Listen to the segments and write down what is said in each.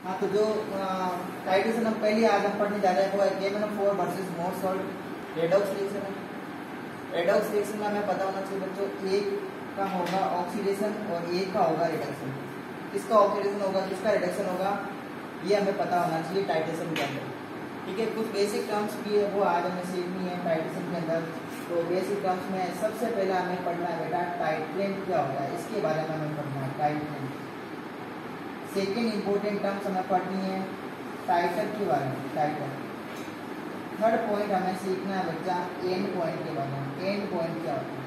हाँ, तो जो टाइट्रेशन हम पहले आज हम पढ़ने जा रहे हैं वो है KMnO4 वर्सेस मोर सॉल्ट रेडॉक्स रिएक्शन है। रेडॉक्स रिएक्शन में हमें पता होना चाहिए बच्चों, एक का होगा ऑक्सीडेशन और एक का होगा रिडक्शन। किसका ऑक्सीडेशन होगा, किसका रिडक्शन होगा, ये हमें पता होना चाहिए टाइट्रेशन के अंदर। ठीक है, कुछ बेसिक टर्म्स भी है वो आज हमें सीखनी है टाइट्रेशन के अंदर। तो बेसिक टर्म्स में सबसे पहले हमें पढ़ना है बेटा टाइट्रेंट क्या होता है, इसके बारे में हमें पढ़ना है टाइट्रेंट। सेकेंड इंपॉर्टेंट टर्म्स हमें पढ़नी है टाइटर के बारे में, टाइटर। थर्ड पॉइंट हमें सीखना है बच्चा एंड पॉइंट के बारे में, एंड पॉइंट क्या होता है।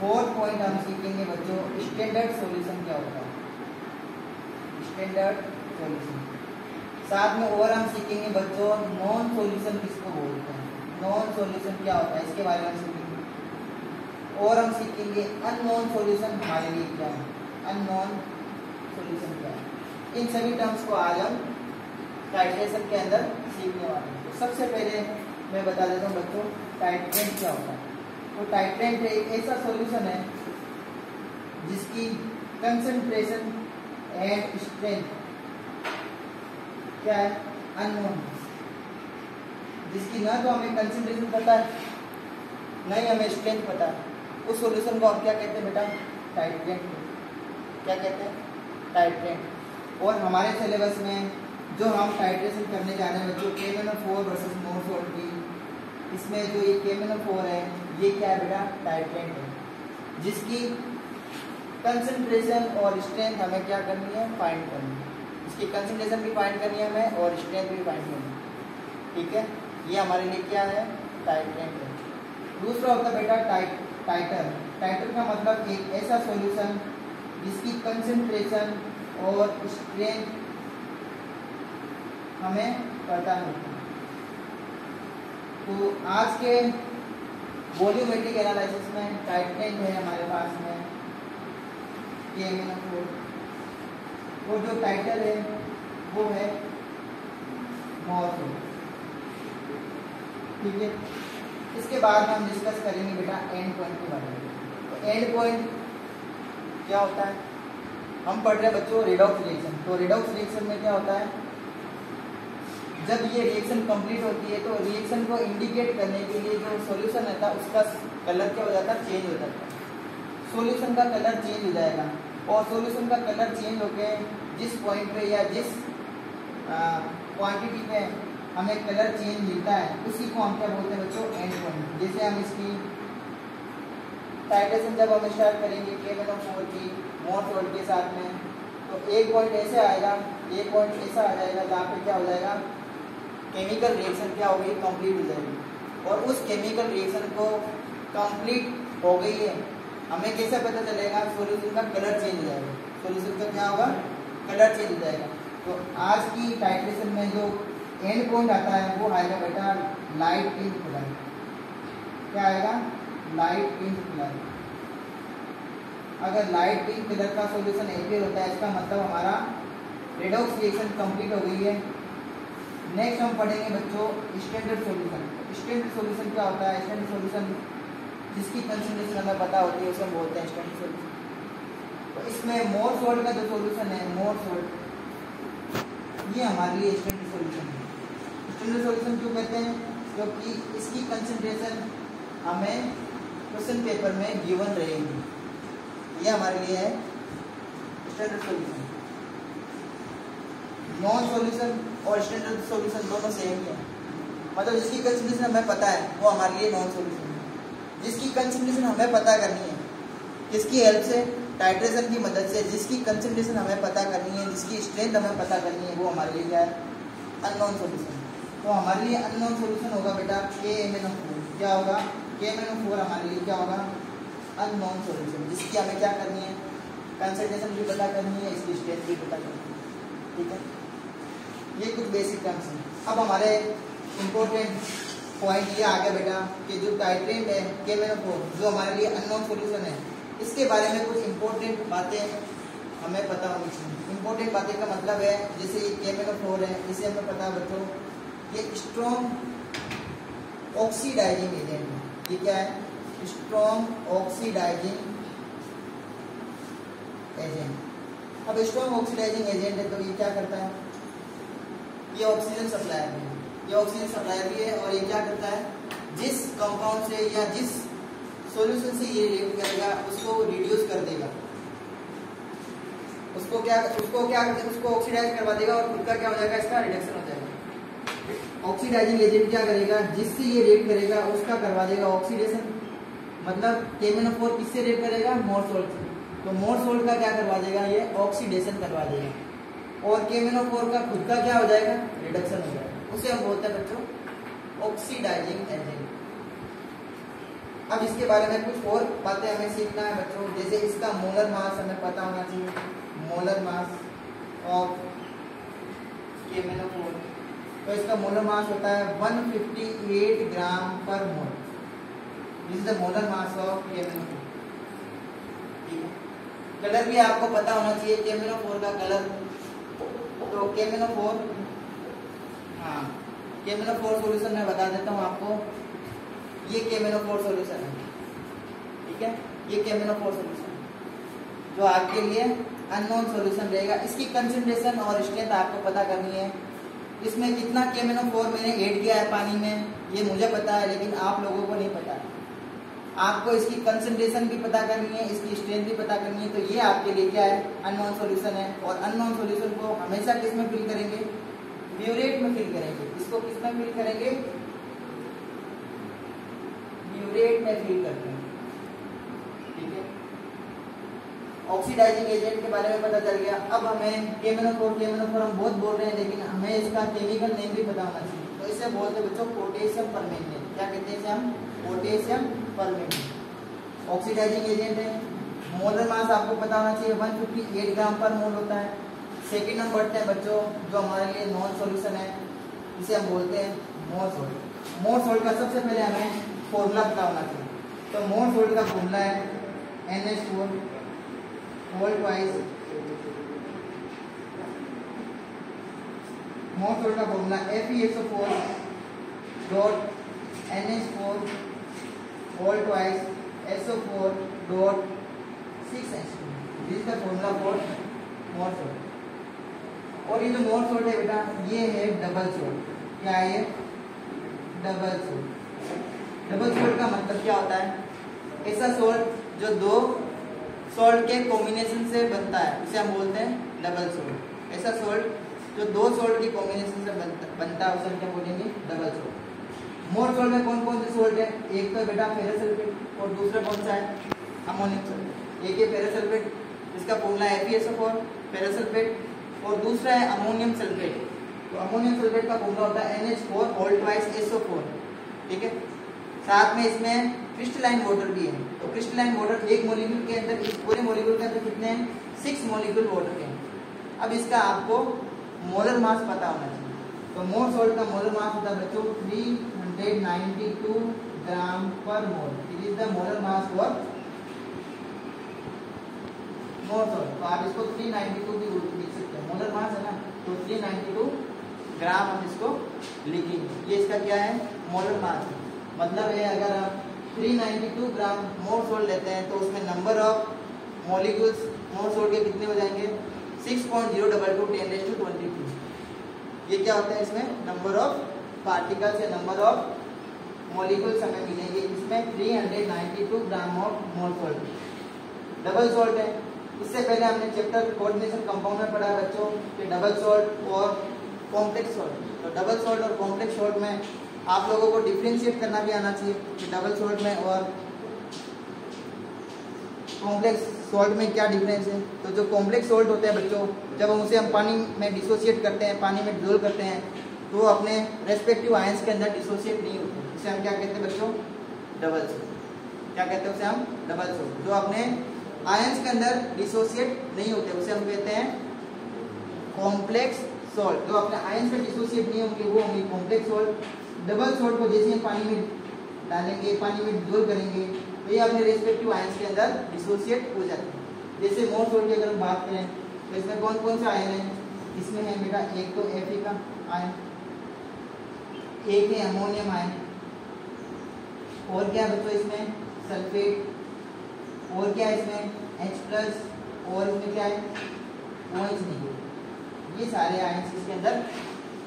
फोर्थ पॉइंट हम सीखेंगे बच्चों स्टैंडर्ड सॉल्यूशन क्या होता है, स्टैंडर्ड सॉल्यूशन। साथ में और हम सीखेंगे बच्चों नॉन सॉल्यूशन किसको बोलते हैं, नॉन सॉल्यूशन क्या होता है इसके बारे में हम सीखेंगे। और हम सीखेंगे अननोन सॉल्यूशन हमारे लिए क्या है, अननोन सॉल्यूशन क्या है। इन सभी टर्म्स को आज हम टाइट्रेशन के अंदर सीखने वाले हैं। तो सबसे पहले मैं बता देता हूँ बच्चों टाइट्रेंट क्या होता है। तो टाइट्रेंट एक ऐसा सॉल्यूशन है जिसकी कंसंट्रेशन एंड स्ट्रेंथ क्या है, अननोन, जिसकी ना तो हमें कंसंट्रेशन पता है ना ही हमें स्ट्रेंथ पता है, उस सॉल्यूशन को हम क्या कहते हैं बेटा, टाइट्रेंट। क्या कहते हैं, टाइट्रेंट। और हमारे सिलेबस में जो हम टाइट्रेशन करने जा रहे हैं बच्चों KMnO4 वर्सेस मोर सॉल्ट की, इसमें जो ये KMnO4 है ये क्या है बेटा, टाइट्रेंट है, जिसकी कंसंट्रेशन और स्ट्रेंथ हमें क्या करनी है, फाइंड करनी है। इसकी कंसंट्रेशन भी फाइंड करनी है हमें और स्ट्रेंथ भी फाइंड करनी है। ठीक है, ये हमारे लिए क्या है, टाइट्रेंट है। दूसरा होता है बेटा टाइटर। टाइटर का मतलब एक ऐसा सॉल्यूशन जिसकी कंसंट्रेशन और स्ट्रेंथ हमें पता होता है। तो आज के वॉल्यूमेट्रिक एनालिसिस में टाइट्रेंट है हमारे पास में KMnO4, और जो टाइटर है वो है मोर सॉल्ट। ठीक है, इसके बाद हम डिस्कस करेंगे बेटा एंड पॉइंट के बारे में। तो एंड पॉइंट क्या होता है, हम पढ़ रहे हैं बच्चों रेडॉक्स रिएक्शन। तो रेडॉक्स रिएक्शन में क्या होता है, जब ये रिएक्शन कंप्लीट होती है तो रिएक्शन को इंडिकेट करने के लिए जो सॉल्यूशन रहता है उसका कलर क्या हो जाता है, चेंज हो जाता है। सॉल्यूशन का कलर चेंज हो जाएगा और सॉल्यूशन का कलर चेंज होकर जिस पॉइंट पे या जिस क्वांटिटी पे हमें कलर चेंज मिलता है उसी को हम क्या बोलते हैं बच्चों, एंड पॉइंट। जैसे हम इसकी टाइट्रेशन जब हम स्टार्ट करेंगे KMnO4 की मोर सॉल्ट के साथ में, तो एक पॉइंट ऐसे आएगा, एक पॉइंट ऐसा आ जाएगा जहाँ पे क्या हो जाएगा, केमिकल रिएक्शन क्या होगी, कंप्लीट हो जाएगी। और उस केमिकल रिएक्शन को कंप्लीट हो गई है, हमें कैसे पता चलेगा, सॉल्यूशन का कलर चेंज हो जाएगा, सॉल्यूशन का क्या होगा, कलर चेंज हो जाएगा। तो आज की टाइट्रेशन में जो एंड पॉइंट आता है वो आएगा बेटा लाइट पिंक कलर। क्या आएगा, लाइट पिंक कलर। अगर लाइट पिंक कलर का सॉल्यूशन एपियर होता है इसका मतलब हमारा रेडॉक्स रिएक्शन कंप्लीट हो गई है। नेक्स्ट हम पढ़ेंगे बच्चों स्टैंडर्ड सॉल्यूशन। स्टैंडर्ड सॉल्यूशन क्या होता है, स्टैंडर्ड सॉल्यूशन जिसकी कंसंट्रेशन हमें पता होती है उसे हम बोलते हैं स्टैंडर्ड सॉल्यूशन। तो इसमें मोर सॉल्ट का जो सॉल्यूशन है, मोर सॉल्ट, ये हमारे लिए स्टैंडर्ड सॉल्यूशन है। स्टैंडर्ड सॉल्यूशन क्यों कहते हैं, क्योंकि इसकी कंसंट्रेशन हमें क्वेश्चन पेपर में गिवन रहेगी, ये हमारे लिए है स्टैंडर्ड सॉल्यूशन। नॉन सॉल्यूशन और स्टैंडर्ड सॉल्यूशन दोनों सेम ही है, मतलब जिसकी कंसंट्रेशन हमें पता है वो हमारे लिए नॉन सॉल्यूशन है। जिसकी कंसंट्रेशन हमें पता करनी है, किसकी हेल्प से, टाइट्रेशन की मदद से, जिसकी कंसंट्रेशन हमें पता करनी है, जिसकी स्ट्रेंथ हमें पता करनी है, वो हमारे लिए क्या है, अननोन सॉल्यूशन। तो हमारे लिए अननोन सॉल्यूशन होगा बेटा KMnO4। क्या होगा, KMnO4 हमारे लिए क्या होगा, अननोन सॉल्यूशन, जिसकी हमें क्या करनी है, कंसंट्रेशन भी पता करनी है, इसकी स्ट्रेंथ भी पता करनी है। ठीक है, ये कुछ बेसिक टर्म्स हैं। अब हमारे इम्पोर्टेंट पॉइंट ये आ गया बेटा कि जो टाइट्रेंट है KMnO4 जो हमारे लिए अननोन सॉल्यूशन है, इसके बारे में कुछ इम्पोर्टेंट बातें हमें पता होनी चाहिए। इम्पोर्टेंट बातें का मतलब है जैसे ये KMnO4 है, इसे हमें पता है बच्चों ये स्ट्रॉन्ग ऑक्सीडाइजिंग एजेंट है। ये क्या है, स्ट्रॉन्ग ऑक्सीडाइजिंग एजेंट। अब स्ट्रॉन्ग ऑक्सीडाइजिंग एजेंट है तो ये क्या करता है, ये ऑक्सीजन सप्लायर है, ये ऑक्सीजन सप्लायर भी है और ये क्या करता है, जिस कंपाउंड से या जिस सॉल्यूशन से ये रिएक्ट करेगा उसको रिड्यूस कर देगा, उसको क्या उसको ऑक्सीडाइज करवा देगा और खुद का क्या हो जाएगा, इसका रिडक्शन हो जाएगा। ऑक्सीडाइजिंग एजेंट क्या करेगा, जिससे ये रिएक्ट करेगा उसका करवा देगा ऑक्सीडेशन, मतलब KMnO4 किससे रिएक्ट करेगा, मोर सोल्ट से, तो मोर सोल्ट का क्या करवा देगा, ये ऑक्सीडेशन करवा देगा और KMnO4 का खुद का क्या हो जाएगा, रिडक्शन हो जाएगा, उसे हम बोलते हैं बच्चों ऑक्सीडाइजिंग एजेंट। अब इसके बारे में कुछ और बातें हमें सीखना है बच्चों, जैसे इसका मोलर मास हमें पता होना चाहिए, मोलर मास ऑफ KMnO4, तो इसका मोलर मास होता है 158 gram per mole, this is the molar mass of KMnO4। ठीक है, कलर भी आपको पता होना चाहिए KMnO4 का कलर, तो KMnO4, हाँ KMnO4 सॉल्यूशन मैं बता देता हूँ आपको, ये KMnO4 सॉल्यूशन है, ठीक है, ये KMnO4 सॉल्यूशन जो आपके लिए अननोन सॉल्यूशन रहेगा। इसकी कंसंट्रेशन और स्ट्रेंथ आपको पता करनी है, इसमें कितना KMnO4 मैंने ऐड किया है पानी में ये मुझे पता है, लेकिन आप लोगों को नहीं पता है। आपको इसकी कंसंट्रेशन भी पता करनी है, इसकी स्ट्रेंथ भी पता करनी है, तो ये आपके लिए क्या है, अननोन सॉल्यूशन है। और अननोन सॉल्यूशन को हमेशा किस में फिल करेंगे, ब्यूरेट में फिल करेंगे। इसको किस में फिल करेंगे, ब्यूरेट में फिल करते हैं। ठीक है, ऑक्सीडाइजिंग एजेंट के बारे में पता चल गया। अब हमें KMnO4 हम बहुत बोल रहे हैं, लेकिन हमें इसका केमिकल नेम भी पता होना चाहिए, तो इसे बोलते हैं बच्चों पोटेशियम परमैंगनेट। क्या कहते हैं इसे हम, पोटेशियम परमैंगनेट। ऑक्सीडाइजिंग एजेंट है, मोलर मास आपको पता होना चाहिए 158 ग्राम पर मोल होता है। सेकेंड हम बढ़ते हैं बच्चों, जो हमारे लिए नॉन सॉल्यूशन है, इसे हम बोलते हैं मोर सोल्ट। मोर सोल्ट का सबसे पहले हमें फॉर्मूला पता होना चाहिए, तो मोर सोल्ट का फॉर्मूला है NH4 whole twice, more salt का formula FeSO4 dot NH4 whole twice SO4 dot 6H2, this is the formula for more salt. और ये जो मोर सोल्ट है बेटा, ये है डबल सोल्ट। क्या है ये, डबल सोल्ट। डबल सोल्ट का मतलब क्या होता है, ऐसा सोल्ट जो दो सोल्ट के कॉम्बिनेशन से बनता है, उसे हम बोलते हैं डबल सोल्ट। ऐसा सोल्ट जो दो सोल्ट की कॉम्बिनेशन से बनता है, उसे हम क्या बोलेंगे, डबल सोल्ट। मोर सोल्ट में कौन कौन से सोल्ट है, एक तो बेटा फेरस सल्फेट और दूसरा कौन सा है, अमोनियम सल्फेट। एक है फेरस सल्फेट, इसका फॉर्मूला है FeSO4 फेरस सल्फेट, और दूसरा है अमोनियम सल्फेट। तो अमोनियम सल्फेट का फॉर्मूला होता है NH4 होल ट्वाइस SO4। ठीक है, साथ में इसमें क्रिस्टलाइन वाटर भी है। तो क्रिस्टलाइन वाटर एक मॉलिक्यूल के अंदर, इस पूरे मॉलिक्यूल के अंदर कितने हैं, 6 मॉलिक्यूल वाटर के हैं। अब इसका आपको मोलर मास पता होना चाहिए, तो मोर सोल्ट का मोलर मास होता है बच्चों 392 gram per mole. It is the molar mass for more salt. तो आप इसको 392 भी लिख सकते हैं, मोलर मास है ना, तो 392 ग्राम हम इसको लिखेंगे। ये इसका क्या है, मोलर मास है। मतलब है अगर आप 392 ग्राम मोर सोल्ट लेते हैं तो उसमें number of molecules more salt के कितने हो जाएंगे, 6.022 10⁻²²। ये क्या होता है, इसमें नंबर ऑफ पार्टिकल्स या नंबर ऑफ मॉलिक्यूल्स हमें मिलेंगे। इसमें 392 gram of more salt double salt है। इससे पहले हमने चैप्टर कोऑर्डिनेशन कंपाउंड में पढ़ा है बच्चों कि डबल सोल्ट और कॉम्प्लेक्स सोल्ट। तो डबल सोल्ट और कॉम्प्लेक्स सोल्ट में आप लोगों को डिफरेंशिएट करना भी आना चाहिए कि डबल सोल्ट में और कॉम्प्लेक्स सोल्ट में क्या डिफरेंस है। तो जो कॉम्प्लेक्स सोल्ट होते हैं बच्चों, जब हम उसे पानी में डिसोशिएट करते हैं, पानी में डिसोल्व करते हैं, तो वो अपने रेस्पेक्टिव आयंस के अंदर डिसोशिएट नहीं होते। उसे हम क्या कहते हैं बच्चों, डबल सोल्ट। क्या कहते हैं उसे हम, डबल सोल्ट। जो अपने आयंस के अंदर डिसोशिएट नहीं होते उसे हम कहते हैं कॉम्प्लेक्स सोल्ट। जो अपने आयंस से डिसोशिएट नहीं होंगे वो होंगे कॉम्प्लेक्स सोल्ट। डबल सोल्ट को जैसे हम पानी में डालेंगे, पानी में डिसोल्व करेंगे, तो ये अपने रेस्पेक्टिव आयंस के अंदर डिसोशिएट हो जाते हैं। जैसे मोर सोल्ट की अगर हम बात करें तो इसमें कौन कौन से आयन हैं, इसमें है बेटा एक तो Fe का आयन, एक है अमोनियम आयन, और क्या बच्चों इसमें सल्फेट, और क्या इसमें H+, और इसमें क्या है OH नहीं, ये सारे आयंस इसके अंदर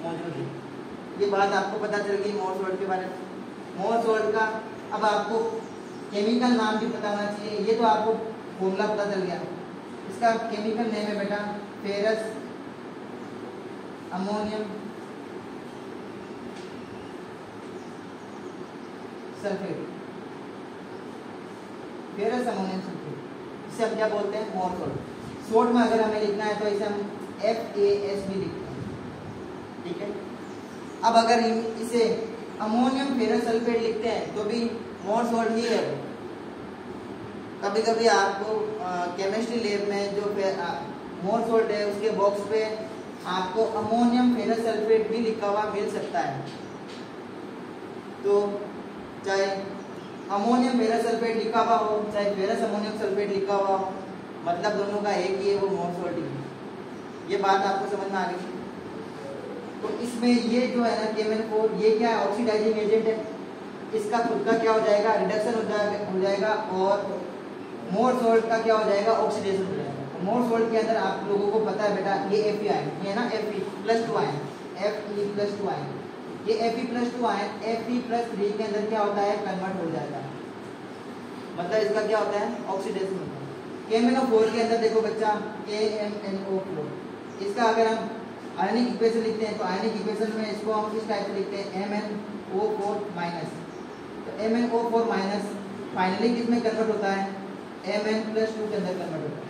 मौजूद है। ये बात आपको पता चल गई मोर सॉल्ट के बारे में। मोर सॉल्ट का अब आपको केमिकल नाम भी पता होना चाहिए। ये तो आपको फॉर्मूला पता चल गया, इसका केमिकल नेम है बेटा ferrous ammonium sulphate. Ferrous ammonium sulphate, इसे हम क्या बोलते हैं? मोर सॉल्ट। शॉर्ट में अगर हमें लिखना है तो इसे हम FAS भी लिखते हैं, ठीक है। अब अगर इसे अमोनियम फेरस सल्फेट लिखते हैं तो भी मोर सॉल्ट ही है। कभी कभी आपको केमिस्ट्री लैब में जो मोर सॉल्ट है उसके बॉक्स पे आपको अमोनियम फेरस सल्फेट भी लिखा हुआ मिल सकता है। तो चाहे अमोनियम फेरस सल्फेट लिखा हुआ हो चाहे फेरस अमोनियम सल्फेट लिखा हुआ हो, मतलब दोनों का एक ही है, वो मोर सॉल्ट ही है। ये बात आपको समझ में आ गई। तो इसमें ये जो है ना KMnO4, ये क्या है? ऑक्सीडाइजिंग एजेंट है। इसका खुद का क्या हो जाएगा? रिडक्शन हो जाएगा और मोर सॉल्ट का क्या हो जाएगा? ऑक्सीडेशन हो जाएगा। तो मोर सॉल्ट के अंदर आप लोगों को पता है बेटा ये Fe आयन, ये है ना Fe+2 आयन, Fe+2 आयन, ये Fe+2 आयन Fe+3 के अंदर क्या होता है? कन्वर्ट हो जाएगा, मतलब इसका क्या होता है? ऑक्सीडेशन होता है। KMnO4 के अंदर देखो बच्चा KMnO4, इसका अगर हम आयनिक इक्वेशन लिखते हैं तो आयनिक इक्वेशन में इसको हम इस टाइप से लिखते हैं MnO4-। तो MnO4- फाइनली किसमें कन्वर्ट होता है? Mn+2 के अंदर कन्वर्ट होता है,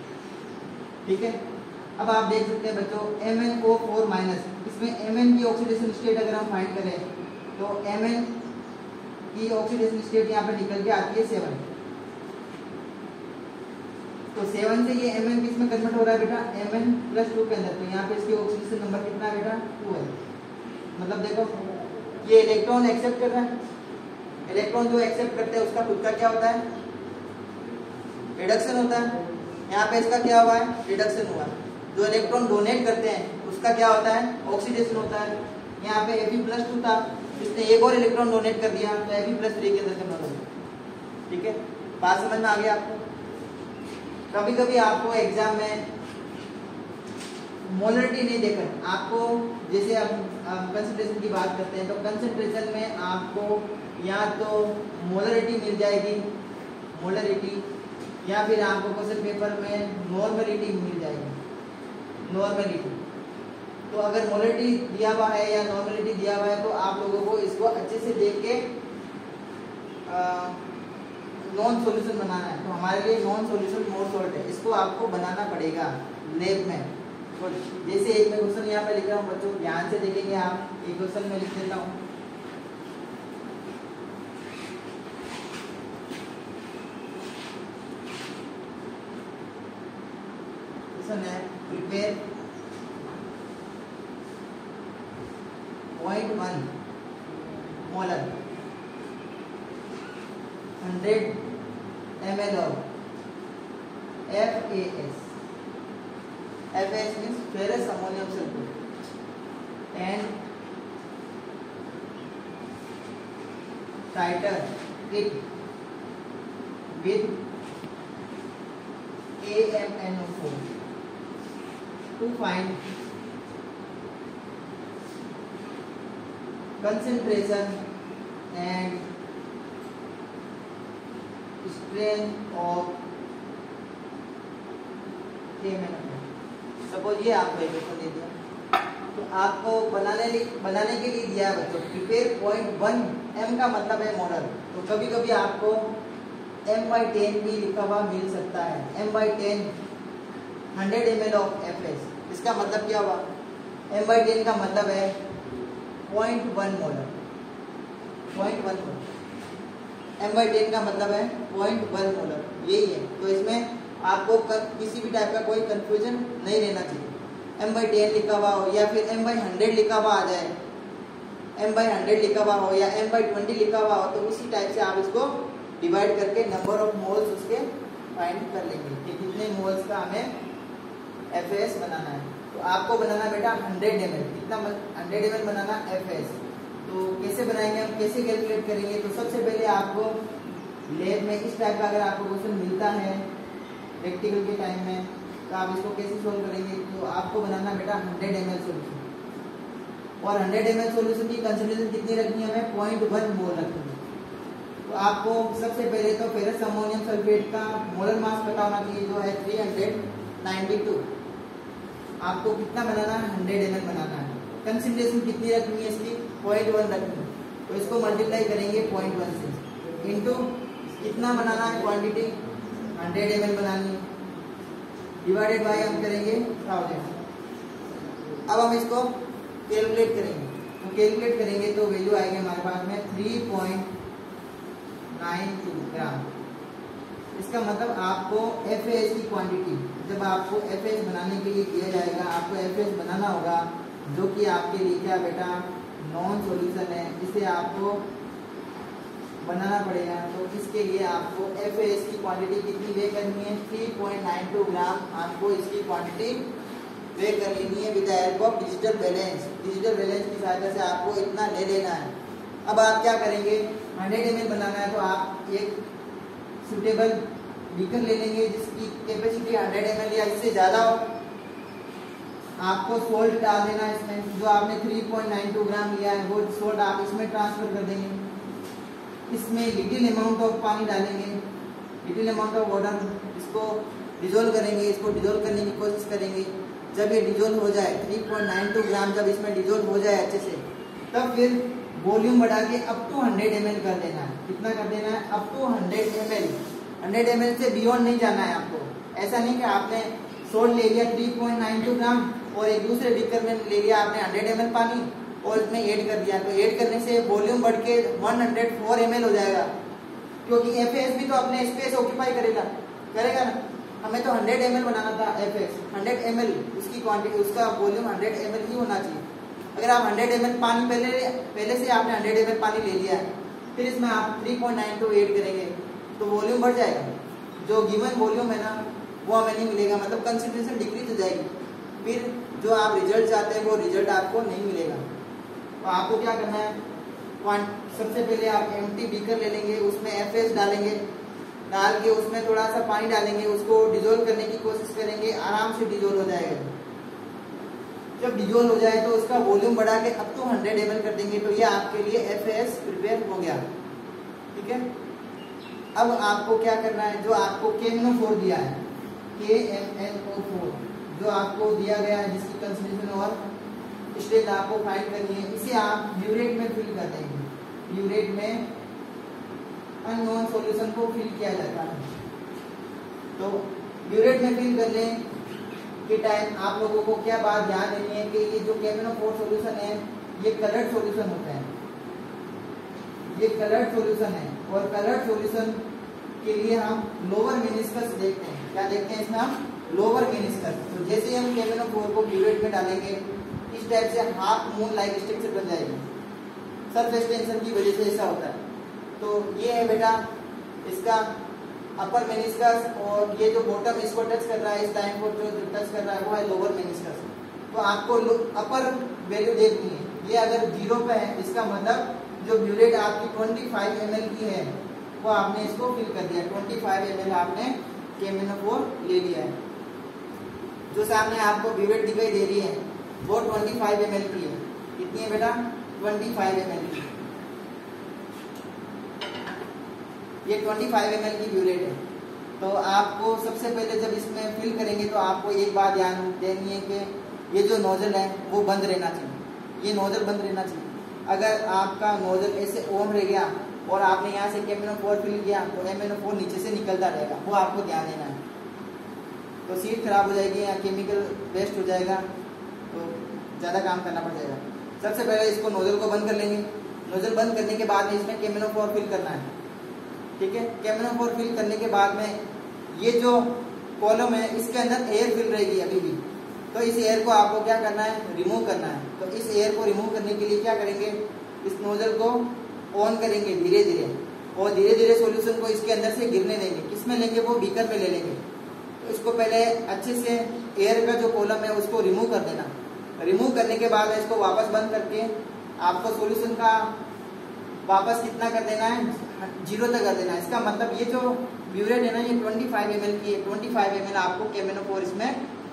ठीक है। अब आप देख सकते हैं बच्चों MnO4-, इसमें Mn की ऑक्सीडेशन स्टेट अगर हम फाइंड करें तो Mn की ऑक्सीडेशन स्टेट यहाँ पे निकल के आती है 7। तो 7 से ये Mn किस में कन्वर्ट हो रहा है बेटा? Mn+2 के अंदर। तो यहाँ पे इसकी ऑक्सीडेशन नंबर कितना है बेटा? 2 है। मतलब देखो ये इलेक्ट्रॉन एक्सेप्ट कर रहा है, इलेक्ट्रॉन जो एक्सेप्ट करते हैं उसका खुद का क्या होता है? रिडक्शन होता है। यहाँ पे इसका क्या हुआ है? रिडक्शन हुआ। जो इलेक्ट्रॉन डोनेट करते हैं उसका क्या होता है? ऑक्सीडेशन होता है। यहाँ पे Fe+2 था, इसने एक और इलेक्ट्रॉन डोनेट कर दिया तो Fe+3 के अंदर कन्वर्ट हो गया, ठीक है। बात समझ में आ गया आपको? कभी कभी आपको एग्जाम में मोलरिटी नहीं देकर आपको, जैसे हम कंसंट्रेशन की बात करते हैं तो कंसंट्रेशन में आपको या तो मोलरिटी मिल जाएगी, मोलरिटी, या फिर आपको क्वेश्चन पेपर में नॉर्मलिटी मिल जाएगी, नॉर्मलिटी। तो अगर मोलरिटी दिया हुआ है या नॉर्मलिटी दिया हुआ है तो आप लोगों को इसको अच्छे से देख के नॉन सॉल्यूशन बनाना है। तो हमारे लिए नॉन सॉल्यूशन मोर सॉल्ट है, इसको आपको बनाना पड़ेगा लैब में। तो जैसे एक मैं क्वेश्चन यहाँ पे लिख रहा हूँ बच्चों, ध्यान से देखेंगे आप। एक क्वेश्चन में लिख देता हूँ, क्वेश्चन है prepare 0.1 molar 100 ml of FAS. FAS means ferrous ammonium sulfate and titrate it with KMnO4 to find concentration and strength of KMnO4। Suppose ये आपको एक क्वेश्चन दे दिया, तो आपको बनाने के लिए दिया है बच्चों प्रिपेयर 0.1 m का मतलब है मोलर। तो कभी कभी आपको m/10 भी लिखा हुआ मिल सकता है, m/10 100 ml of FAS। इसका मतलब क्या हुआ? m/10 का मतलब है 0.1 मोलर, 0.1 मोलर। m/10 का मतलब है 0.1 मोलर, यही है। तो इसमें आपको किसी भी टाइप का कोई कंफ्यूजन नहीं रहना चाहिए। m/10 लिखा हुआ हो या फिर m/100 लिखा हुआ आ जाए, m/100 लिखा हुआ हो या m/20 लिखा हुआ हो, तो उसी टाइप से आप इसको डिवाइड करके नंबर ऑफ मोल्स उसके फाइंड कर लेंगे कि कितने मोल्स का हमें FAS बनाना है। तो आपको बनाना बेटा 100 ml, कितना 100 ml बनाना FAS। तो कैसे बनाएंगे हम, कैसे कैलकुलेट करेंगे? तो सबसे पहले आपको लैब में इस टाइप का अगर आपको क्वेश्चन मिलता है प्रैक्टिकल के टाइम में, तो आप इसको कैसे सोल्व करेंगे? तो आपको बनाना बेटा 100 ml सोल्यूशन, और 100 ml सोल्यूशन की कंसंट्रेशन कितनी रखनी है? हमें 0.1 मोल रखनी है। तो आपको सबसे पहले तो फेरस अमोनियम सल्फेट का मोलर मास पता होना चाहिए, जो है 392। आपको कितना बनाना है? 100 ml बनाना है। कंसंट्रेशन कितनी रखनी है इसकी? 0.1 रखनी है। तो इसको मल्टीप्लाई करेंगे 0.1 से, इनटू कितना बनाना है क्वांटिटी? 100 ml बनानी है, डिवाइडेड बाय हम करेंगे 1000। अब हम इसको कैलकुलेट करेंगे, तो कैलकुलेट करेंगे तो वैल्यू आएगी हमारे पास में 3.92 ग्राम। इसका मतलब आपको FAS की क्वांटिटी, जब आपको FAS बनाने के लिए दिया जाएगा, आपको FAS बनाना होगा, जो कि आपके लिए क्या बेटा नॉन सॉल्यूशन है, इसे आपको बनाना पड़ेगा। तो इसके लिए आपको FAS की क्वांटिटी कितनी वे करनी है? 3.92 ग्राम आपको इसकी क्वांटिटी वे कर लेनी है with the help of digital balance. Digital balance की सहायता से आपको इतना ले लेना है। अब आप क्या करेंगे? 100 ml बनाना है तो आप एक सुटेबल बीकर ले लेंगे जिसकी कैपेसिटी 100 ml या इससे ज़्यादा हो। आपको सोल्ट डाल देना है इसमें, जो आपने 3.92 ग्राम लिया है वो सोल्ट आप इसमें ट्रांसफर कर देंगे। इसमें लिटिल अमाउंट ऑफ पानी डालेंगे, लिटिल अमाउंट ऑफ वाटर, इसको डिजोल्व करेंगे। इसको डिजोल्व करने की कोशिश करेंगे। जब ये डिजोल्व हो जाए 3.92 ग्राम जब इसमें डिजोल्व हो जाए अच्छे से, तब फिर वॉल्यूम बढ़ा के अप टू 100 ml कर देना है। कितना कर देना है? Up to 100 ml। 100 ml से बियॉन्ड नहीं जाना है आपको। ऐसा नहीं कि आपने सोल्ट ले लिया 3.92 ग्राम और एक दूसरे बीकर में ले लिया आपने 100 ml पानी और इसमें ऐड कर दिया, तो ऐड करने से वॉल्यूम बढ़ के 104 ml हो जाएगा, क्योंकि FAS भी तो अपने स्पेस ऑक्यूपाई करेगा ना। हमें तो 100 ml बनाना था FAS, 100 ml उसकी क्वांटिटी, उसका वॉल्यूम 100 ml ही होना चाहिए। अगर आप 100 ml पानी पहले से आपने 100 ml पानी ले लिया है, फिर इसमें आप 3.92 ऐड करेंगे तो वॉल्यूम बढ़ जाएगा। जो गिवन वॉल्यूम है ना वो हमें नहीं मिलेगा, मतलब कंसंट्रेशन डिक्रीज हो जाएगी। फिर जो आप रिजल्ट चाहते हैं वो रिजल्ट आपको नहीं मिलेगा। तो आपको क्या करना है? सबसे पहले आप एम्प्टी बीकर ले लेंगे, उसमें FAS डालेंगे, डाल के उसमें थोड़ा सा पानी डालेंगे, उसको डिजोल्व करने की कोशिश करेंगे, आराम से डिजोल्व हो जाएगा। जब डिजोल्व हो जाए तो उसका वॉल्यूम बढ़ा के अप टू 100 ml कर देंगे, तो ये आपके लिए FAS प्रिपेयर हो गया। ठीक है। अब आपको क्या करना है? जो आपको KMnO4 दिया है, KMnO4 जो आपको दिया गया है, जिसकी कंसंट्रेशन और स्टेज आपको फाइंड करनी है, इसे आप ब्यूरेट में फिल कर देंगे। ब्यूरेट में अननोन सॉल्यूशन को फिल किया जाता है। तो ब्यूरेट में फिल करने के टाइम आप लोगों को क्या बात ध्यान देनी है कि ये जो KMnO4 सॉल्यूशन है ये कलर्ड सॉल्यूशन होता है, ये कलर्ड सॉल्यूशन है। और कलर्ड सॉल्यूशन के लिए हम लोअर मेनिस्कस देखते हैं। क्या देखते हैं इसमें? हम लोअर मेनिस्कस। तो जैसे हम KMnO4 को ब्यूरेट में डालेंगे, इस टाइप से हाफ मून लाइक स्ट्रक्चर बन जाएगी। सरफेस टेंशन की वजह से ऐसा होता है। तो ये है बेटा इसका अपर मेनिस्कस, और ये जो बॉटम इसको टच कर रहा है, इस टाइम को जो टच कर रहा है वो है लोअर मेनिस्कस। तो आपको अपर वैल्यू देखनी है। ये अगर 0 पे है, इसका मतलब जो ब्यूरेट आपकी 25 ml की है वो आपने इसको फिल कर दिया। 25 ml आपने KMnO4 ले लिया है। जो सामने आपको ब्यूरेट दिखाई दे रही है वो 25 ml की है। कितनी है बेटा? 25 ml की। ये 25 ml की ब्यूरेट है। तो आपको सबसे पहले जब इसमें फिल करेंगे तो आपको एक बात ध्यान देनी है कि ये जो नोजल है वो बंद रहना चाहिए। ये नोजल बंद रहना चाहिए। अगर आपका नोजल ऐसे ऑन रह गया और आपने यहाँ से KMnO4 फिल किया तो MnO4 नीचे से निकलता रहेगा, वो आपको ध्यान देना है। तो सीट खराब हो जाएगी या केमिकल वेस्ट हो जाएगा, तो ज़्यादा काम करना पड़ जाएगा। सबसे पहले इसको नोजल को बंद कर लेंगे। नोजल बंद करने के बाद में इसमें KMnO4 फिल करना है। ठीक है। KMnO4 फिल करने के बाद में ये जो कॉलम है इसके अंदर एयर फिल रहेगी अभी भी, तो इस एयर को आपको क्या करना है? रिमूव करना है। तो इस एयर को रिमूव करने के लिए क्या करेंगे? इस नोजल को ऑन करेंगे धीरे धीरे, और धीरे धीरे सॉल्यूशन को इसके अंदर से गिरने देंगे। किसमें लेंगे? वो बीकर में ले लेंगे। तो इसको पहले अच्छे से एयर का जो कॉलम है उसको रिमूव कर देना। रिमूव करने के बाद इसको वापस बंद करके आपको सॉल्यूशन का वापस कितना कर देना है? 0 तक कर देना है। इसका मतलब ये जो ब्यूरेट है ना, ये 25 ml की है, 25 ml आपको KMnO4 इसमें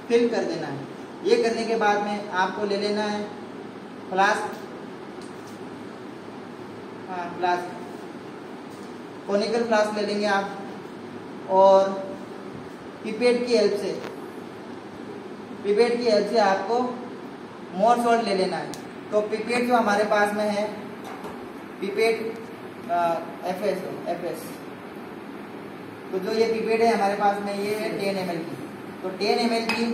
फिल कर देना है। ये करने के बाद में आपको ले लेना है फ्लास्क, फ्लास्क, कॉनिकल फ्लास्क ले लेंगे आप, और पिपेट की हेल्प से आपको मोर सॉल्ट ले लेना है। तो पिपेट जो हमारे पास में है, पिपेट एफएस, तो जो ये पिपेट है हमारे पास में, ये है 10 ml की। तो 10 ml की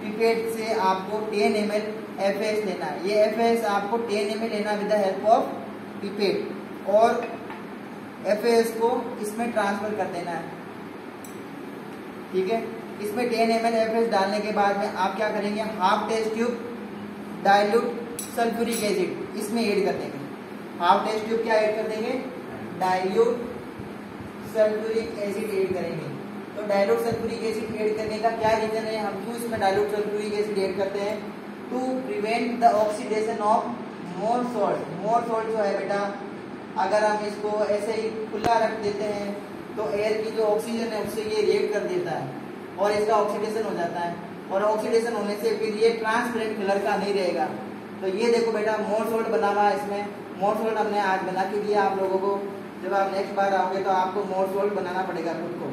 पिपेट से आपको 10 ml एफएस लेना है। ये एफएस आपको 10 ml लेना with the help of pipette, और एफएस को इसमें ट्रांसफर कर देना है। ठीक है, इसमें 10 ml एफएस डालने के बाद में आप क्या करेंगे, half test tube dilute sulphuric acid इसमें ऐड कर देंगे। हाफ टेस्ट ट्यूब क्या ऐड कर देंगे, डाइल्यूट सल्फ्यूरिक एसिड ऐड करेंगे। तो डाइल्यूट सल्फ्यूरिक एसिड ऐड करने का क्या रीजन है, हम क्यों इसमें डाइल्यूट सल्फ्यूरिक एसिड ऐड करते हैं, to prevent the oxidation of Mohr salt. Mohr salt जो है बेटा, अगर हम इसको ऐसे ही खुला रख देते हैं तो एयर की जो ऑक्सीजन है उससे ये रिएक्ट कर देता है और इसका ऑक्सीडेशन हो जाता है, और ऑक्सीडेशन होने से फिर ये ट्रांसपेरेंट कलर का नहीं रहेगा। तो ये देखो बेटा, मोर सॉल्ट बना हुआ है इसमें। मोर सॉल्ट हमने आज बना के दिया आप लोगों को, जब आप नेक्स्ट बार आओगे तो आपको मोर सॉल्ट बनाना पड़ेगा खुद को।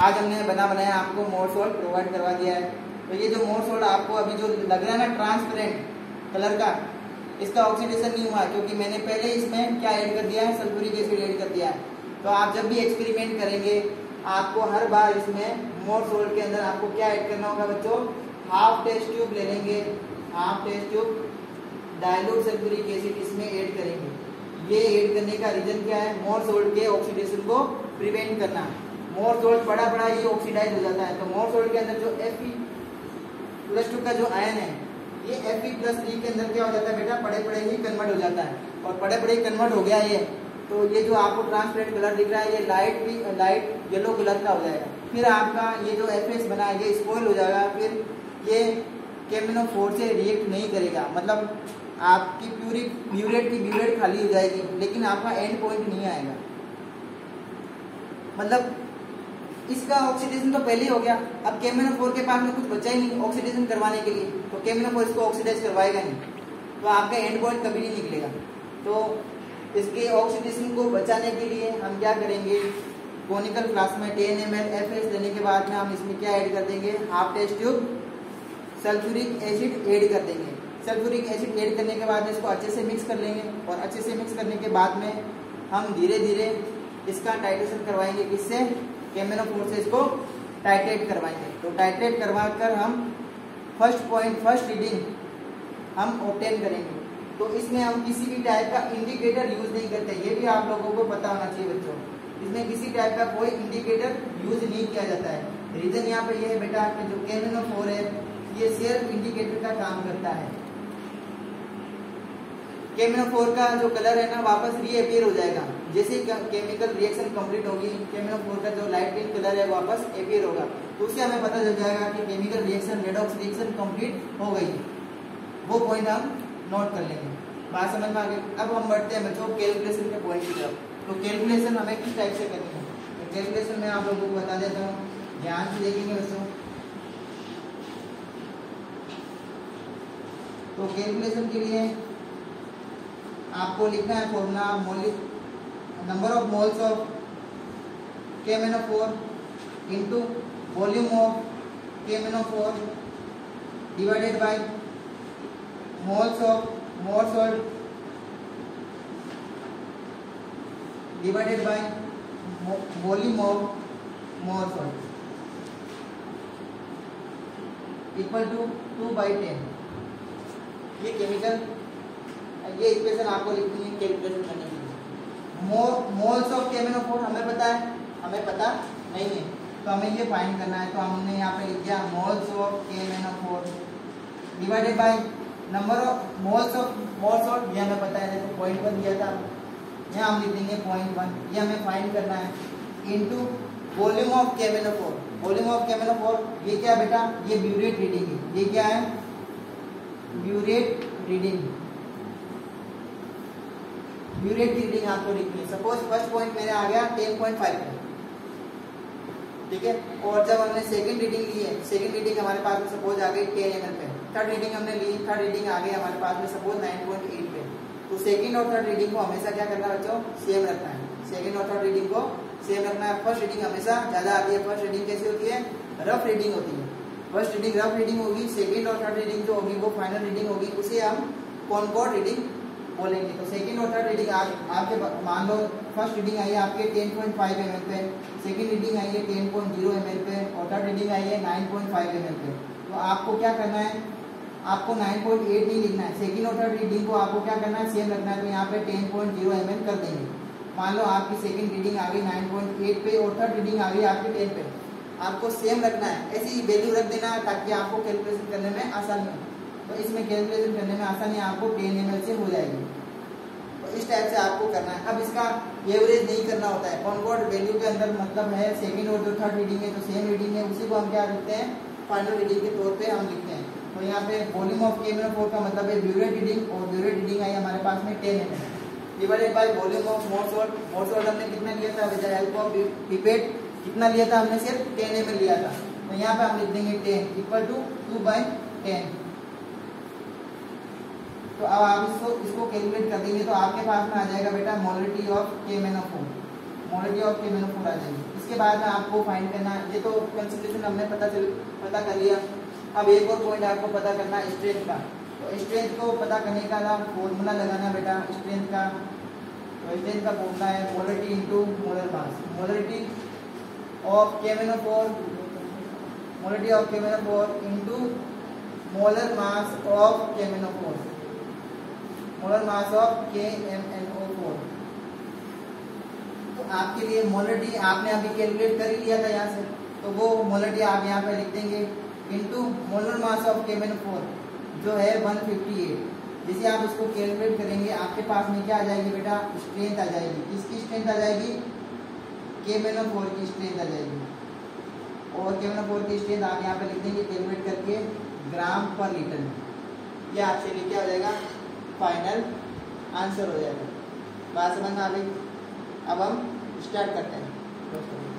आज हमने बनाया आपको मोर सॉल्ट प्रोवाइड करवा दिया है। तो ये जो मोर सॉल्ट आपको अभी जो लग रहा है ना ट्रांसपेरेंट कलर का, इसका ऑक्सीडेशन नहीं हुआ क्योंकि मैंने पहले इसमें क्या ऐड कर दिया है, सल्फ्यूरिक एसिड ऐड कर दिया है। तो आप जब भी एक्सपेरिमेंट करेंगे आपको हर बार इसमें मोर सॉल्ट के अंदर आपको क्या ऐड करना होगा बच्चों, हाफ टेस्ट ट्यूब ले लेंगे, half test tube dilute sulphuric acid इसमें ऐड करेंगे। ये ऐड करने का रीजन क्या है, मोर सॉल्ट के ऑक्सीडेशन को प्रिवेंट करना। मोर सॉल्ट बड़ा ये ऑक्सीडाइज हो जाता है, तो मोर सॉल्ट के अंदर जो Fe+2 का जो आयन है, ये Fe+3 के अंदर क्या हो जाता है बेटा, पड़े ही कन्वर्ट हो जाता है, और पड़े कन्वर्ट हो गया ये, तो ये जो आपको ट्रांसपेरेंट कलर दिख रहा है ये लाइट येलो कलर का हो जाएगा। फिर आपका ये जो एफएस बना है ये स्पॉइल हो जाएगा, फिर ये KMnO4 से रिएक्ट नहीं करेगा, मतलब आपकी पूरी ब्यूरेट खाली हो जाएगी, लेकिन आपका एंड पॉइंट नहीं आएगा। मतलब इसका ऑक्सीडेशन तो पहले ही हो गया, अब KMnO4 के पास में कुछ बचा ही नहीं ऑक्सीडेशन करवाने के लिए, तो KMnO4 इसको ऑक्सीडाइज करवाएगा नहीं, तो आपका एंड पॉइंट कभी नहीं निकलेगा। तो इसके ऑक्सीडेशन को बचाने के लिए हम क्या करेंगे, कॉनिकल फ्लास्क में 10 ml एफएस देने के बाद में हम इसमें क्या ऐड कर देंगे, half test tube sulphuric acid add कर देंगे। सल्फ्यूरिक एसिड ऐड करने के बाद में इसको अच्छे से मिक्स कर लेंगे, और अच्छे से मिक्स करने के बाद में हम धीरे धीरे इसका टाइट्रेशन करवाएंगे। किससे, KMnO4 से इसको टाइट्रेट करवाएंगे। तो टाइट्रेट करवा कर हम फर्स्ट रीडिंग हम ऑब्टेन करेंगे। तो इसमें हम किसी भी टाइप का इंडिकेटर यूज नहीं करते, ये भी आप लोगों को पता होना चाहिए बच्चों। इसमें किसी टाइप का कोई इंडिकेटर यूज नहीं किया जाता है। रीजन यहाँ पे ये है बेटा कि जो KMnO4 है ये सेल्फ इंडिकेटर का काम करता है। KMnO4 का जो कलर है ना वापस रीअपियर हो जाएगा, जैसे केमिकल रिएक्शन कंप्लीट होगी KMnO4 का जो लाइट पिंक कलर है वापस अपियर होगा, तो उससे हमें पता चल जाएगा कि chemical reaction redox reaction complete हो गई। वो पॉइंट हम नोट कर लेंगे। बात समझ में आ गई। अब हम बढ़ते हैं बच्चों कैलकुलेशन के पॉइंट की तरफ। तो कैलकुलेशन हमें किस टाइप से करनी है, तो कैलकुलेशन मैं आप लोगों को बता देता हूँ, ध्यान से देखेंगे बच्चों। तो कैलकुलेशन के लिए आपको लिखना है formula, number of moles of KMnO4 into volume of KMnO4 divided by moles of Mohr salt divided by volume of Mohr salt equal to 2/10। ये केमिकल, ये इक्वेशन आपको लिखनी है कैलकुलेशन करने के लिए। मोल्स ऑफ KMnO4 हमें पता है, हमें पता नहीं है, तो हमें ये फाइंड करना है। तो हमने यहाँ पे लिख दिया moles of KMnO4 divided by number of moles of Mohr salt, ये हमें पता है, देखो 0.1 दिया था, यहाँ हम लिख देंगे 0.1, ये हमें फाइंड करना है, into volume of KMnO4। Volume of KMnO4 ये क्या बेटा, ये ब्यूरेट रीडिंग है, ये क्या है, ब्यूरेट रीडिंग। ब्यूरेट की रीडिंग आपको लिखनी है। सपोज फर्स्ट पॉइंट मेरे आ गया 10.5 पे, ठीक है। और जब हमने सेकंड रीडिंग ली है, सेकंड रीडिंग हमारे पास में सपोज आ गई 10 ml पे, थर्ड रीडिंग हमने ली, थर्ड रीडिंग आ गई हमारे पास में सपोज 9.8 पे। तो सेकंड और थर्ड रीडिंग को हमेशा क्या करना है बच्चों, सेम रखना है। सेकंड और थर्ड रीडिंग को सेम रखना है। फर्स्ट रीडिंग हमेशा ज्यादा आती है। फर्स्ट रीडिंग कैसी होती है, रफ रीडिंग होती है। फर्स्ट रीडिंग रफ रीडिंग होगी, सेकंड और थर्ड रीडिंग जो होगी वो फाइनल रीडिंग होगी, उसे हम कॉनकॉर्ड रीडिंग बोलेंगे। तो सेकंड और थर्ड रीडिंग आपके मान लो फर्स्ट रीडिंग आई है आपके 10.5 ml पे, सेकंड रीडिंग आई है 10.0 ml पे और थर्ड रीडिंग आई है 9.5 ml पे। तो आपको क्या करना है, आपको 9.8 नहीं लिखना है। सेकंड और थर्ड रीडिंग को आपको क्या करना है, सेम रखना है। तो यहाँ पे 10.0 ml कर देंगे। मान लो आपकी सेकंड रीडिंग आ गई 9.8 पे और थर्ड रीडिंग आ गई आपकी 10 पे, आपको सेम रखना है। ऐसी वैल्यू रख देना है ताकि आपको कैलकुलेशन करने में आसानी हो। तो इसमें कैलकुलेशन करने में आसानी आपको 10 ml से हो जाएगी। तो इस टाइप से आपको करना है। अब इसका एवरेज नहीं करना होता है। कॉनकॉर्ड वैल्यू के अंदर मतलब है सेकंड और जो थर्ड रीडिंग है तो सेम रीडिंग है, उसी को हम क्या लिखते हैं, फाइनल रीडिंग के तौर पे हम लिखते हैं। तो यहाँ पे वॉल्यूम ऑफ KMnO4 का मतलब है ब्यूरेट रीडिंग, और ब्यूरेट रीडिंग आई हमारे पास में 10 ml divided by volume of Mohr salt. Mohr salt हमने कितना लिया था, with the help of pipette कितना लिया था हमने, सिर्फ 10 ml लिया था। तो यहाँ पे हम लिख देंगे 10 इक्वल टू 2/10। तो अब आप इसको कैलकुलेट कर देंगे तो आपके पास में आ जाएगा बेटा molarity of KMnO4, molarity of KMnO4 आ जाएगी। इसके बाद में आपको फाइंड करना है, ये तो कंसंट्रेशन हमने पता कर लिया। अब एक और पॉइंट आपको पता करना है स्ट्रेंथ का। तो स्ट्रेंथ को पता करने का फॉर्मूला लगाना बेटा स्ट्रेंथ का। तो स्ट्रेंथ का फॉर्मूला है molarity into molar mass. Molarity of KMnO4, molarity of KMnO4 into molar mass of KMnO4, molar mass of KMnO4। तो आपके लिए मोलरिटी आपने अभी कैलकुलेट कर ही लिया था यहाँ से, तो वो मोलरिटी आप यहाँ पे लिख देंगे into molar mass of KMnO4 जो है 158। जैसे आप इसको कैलकुलेट करेंगे आपके पास में क्या आ जाएगी बेटा, स्ट्रेंथ आ जाएगी। किसकी स्ट्रेंथ आ जाएगी, KMnO4 की स्ट्रेंथ आ जाएगी। और KMnO4 की स्ट्रेंथ आप यहाँ पे लिख देंगे कैलकुलेट करके ग्राम पर लीटर में। ये आपसे लिए क्या हो जाएगा, फाइनल आंसर हो जाएगा। बात समझ में आ गई। अब हम स्टार्ट करते हैं दोस्तों।